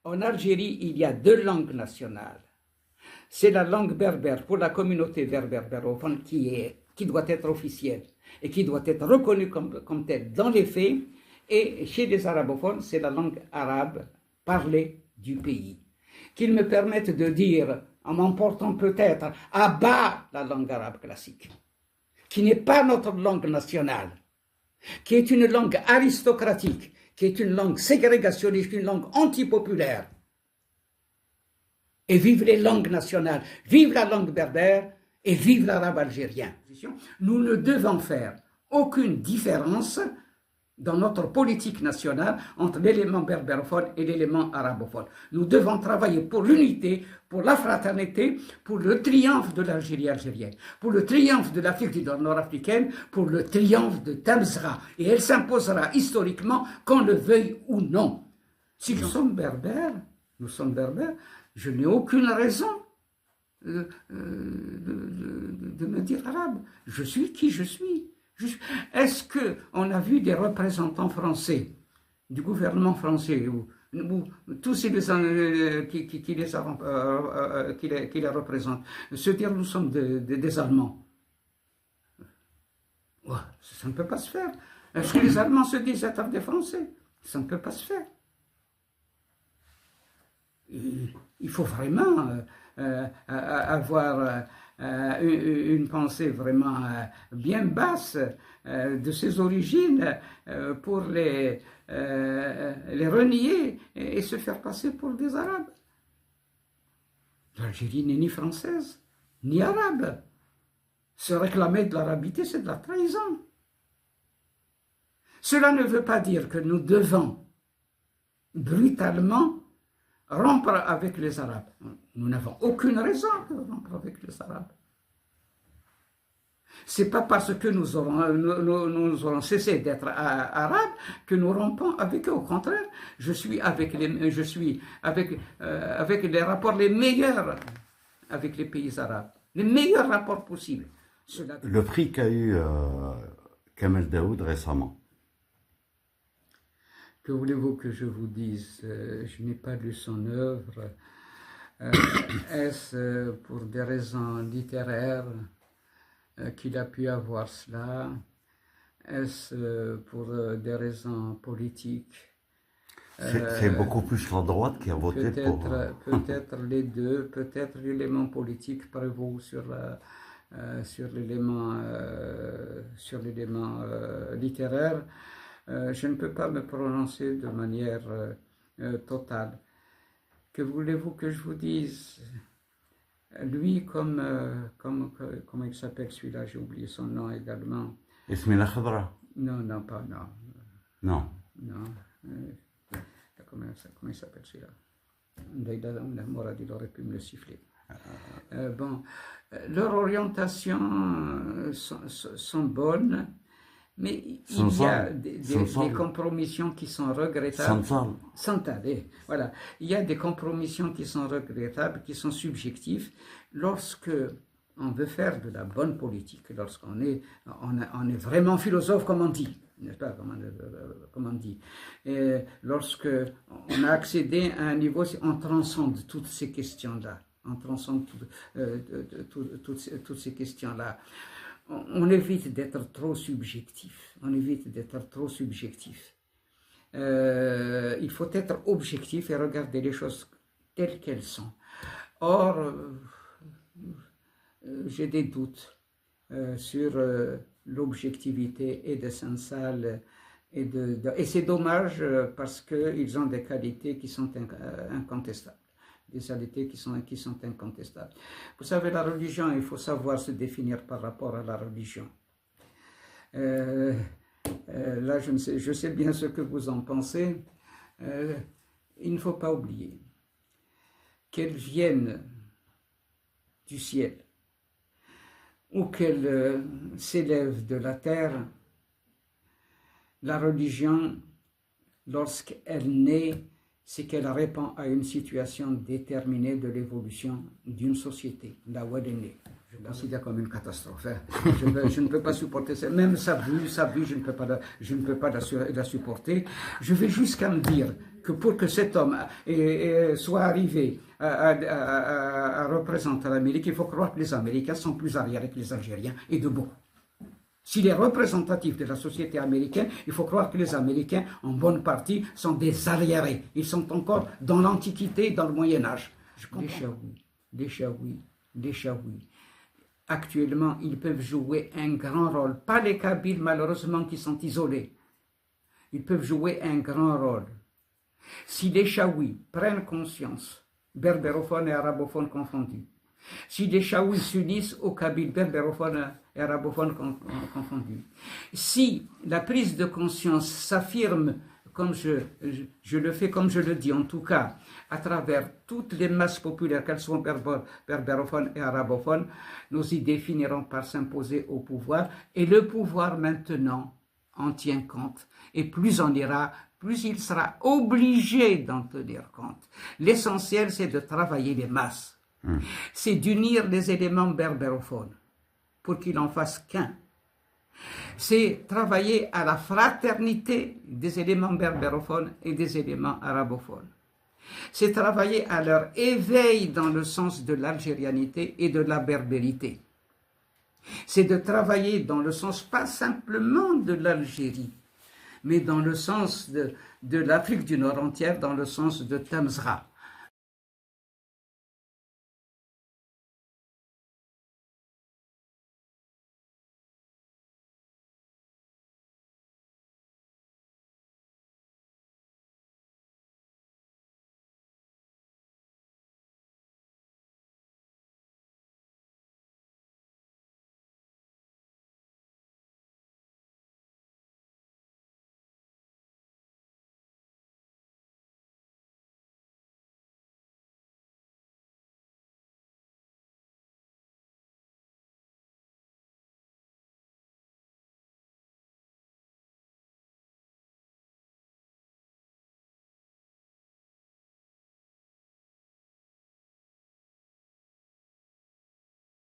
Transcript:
En Algérie, il y a deux langues nationales. C'est la langue berbère pour la communauté berbère-bérophone qui doit être officielle et qui doit être reconnue comme telle dans les faits. Et chez les arabophones, c'est la langue arabe parlée du pays. Qu'ils me permettent de dire, en m'emportant peut-être à bas la langue arabe classique, qui n'est pas notre langue nationale, qui est une langue aristocratique, qui est une langue ségrégationniste, une langue antipopulaire. Et vive les langues nationales, vive la langue berbère et vive l'arabe algérien. Nous ne devons faire aucune différence dans notre politique nationale entre l'élément berbérophone et l'élément arabophone. Nous devons travailler pour l'unité, pour la fraternité, pour le triomphe de l'Algérie algérienne, pour le triomphe de l'Afrique du nord-africaine, pour le triomphe de Tamsra. Et elle s'imposera historiquement, qu'on le veuille ou non. Si nous sommes berbères, je n'ai aucune raison de me dire arabe. Je suis qui je suis. Est-ce qu'on a vu des représentants français, du gouvernement français, ou tous ces qui les représentent, se dire nous sommes des Allemands? Ouais, ça ne peut pas se faire. Est-ce que les Allemands se disent être des Français? Ça ne peut pas se faire. Il faut vraiment avoir une pensée vraiment bien basse de ses origines pour les renier et se faire passer pour des Arabes. L'Algérie n'est ni française, ni arabe. Se réclamer de l'arabité, c'est de la trahison. Cela ne veut pas dire que nous devons brutalement rompre avec les Arabes. Nous n'avons aucune raison de rompre avec les Arabes. Ce n'est pas parce que nous aurons cessé d'être arabes que nous rompons avec eux. Au contraire, je suis avec les rapports les meilleurs avec les pays arabes. Les meilleurs rapports possibles. Le prix qu'a eu Kamel Daoud récemment. Que voulez-vous que je vous dise? Je n'ai pas lu son œuvre. Est-ce pour des raisons littéraires qu'il a pu avoir cela? Est-ce pour des raisons politiques? C'est beaucoup plus la droite qui a voté pour... Peut-être les deux, peut-être l'élément politique prévaut sur l'élément littéraire. Je ne peux pas me prononcer de manière totale. Que voulez-vous que je vous dise? Lui, comment il s'appelle celui-là? J'ai oublié son nom également. Ismail Khadra? Non, pas non. Non. Non. Comment il s'appelle celui-là? Morad, il aurait pu me le siffler. Bon, leurs orientations sont bonnes. Mais il y a des compromissions qui sont regrettables. Voilà. Il y a des compromissions qui sont regrettables, qui sont subjectifs. Lorsque on veut faire de la bonne politique, lorsqu'on est vraiment philosophe, comme on dit, n'est-ce pas, comme on dit. Et lorsque on a accédé à un niveau, on transcende toutes ces questions-là. On transcende toutes ces questions-là. On évite d'être trop subjectif. Il faut être objectif et regarder les choses telles qu'elles sont. Or, j'ai des doutes sur l'objectivité et de Saint-Salle. Et c'est dommage parce qu'ils ont des qualités qui sont incontestables. Des qualités qui sont incontestables. Vous savez, la religion, il faut savoir se définir par rapport à la religion. Là, je sais bien ce que vous en pensez. Il ne faut pas oublier qu'elle vienne du ciel ou qu'elle s'élève de la terre. La religion, lorsqu'elle naît, c'est qu'elle répond à une situation déterminée de l'évolution d'une société, là où elle est née. Je le considère comme une catastrophe. Hein. Je ne peux pas supporter ça. Même sa vue, je ne peux pas la supporter. Je vais jusqu'à me dire que pour que cet homme soit arrivé à représenter l'Amérique, il faut croire que les Américains sont plus arriérés que les Algériens, et de beaucoup. S'il est représentatif de la société américaine, il faut croire que les Américains, en bonne partie, sont des arriérés. Ils sont encore dans l'Antiquité, dans le Moyen-Âge. Les Chaouis. Actuellement, ils peuvent jouer un grand rôle. Pas les Kabyles, malheureusement, qui sont isolés. Ils peuvent jouer un grand rôle. Si les Chaouis prennent conscience, berbérophones et arabophones confondus, si les Chaouis s'unissent aux Kabyles, berbérophones et arabophones confondus, si la prise de conscience s'affirme, comme je le fais, comme je le dis en tout cas, à travers toutes les masses populaires, qu'elles soient berbérophones et arabophones, nos idées finiront par s'imposer au pouvoir, et le pouvoir maintenant en tient compte, et plus on ira, plus il sera obligé d'en tenir compte. L'essentiel, c'est de travailler les masses. C'est d'unir les éléments berbérophones pour qu'ils n'en fassent qu'un. C'est travailler à la fraternité des éléments berbérophones et des éléments arabophones. C'est travailler à leur éveil dans le sens de l'algérianité et de la berbérité. C'est de travailler dans le sens pas simplement de l'Algérie, mais dans le sens de l'Afrique du Nord entière, dans le sens de Tamsra.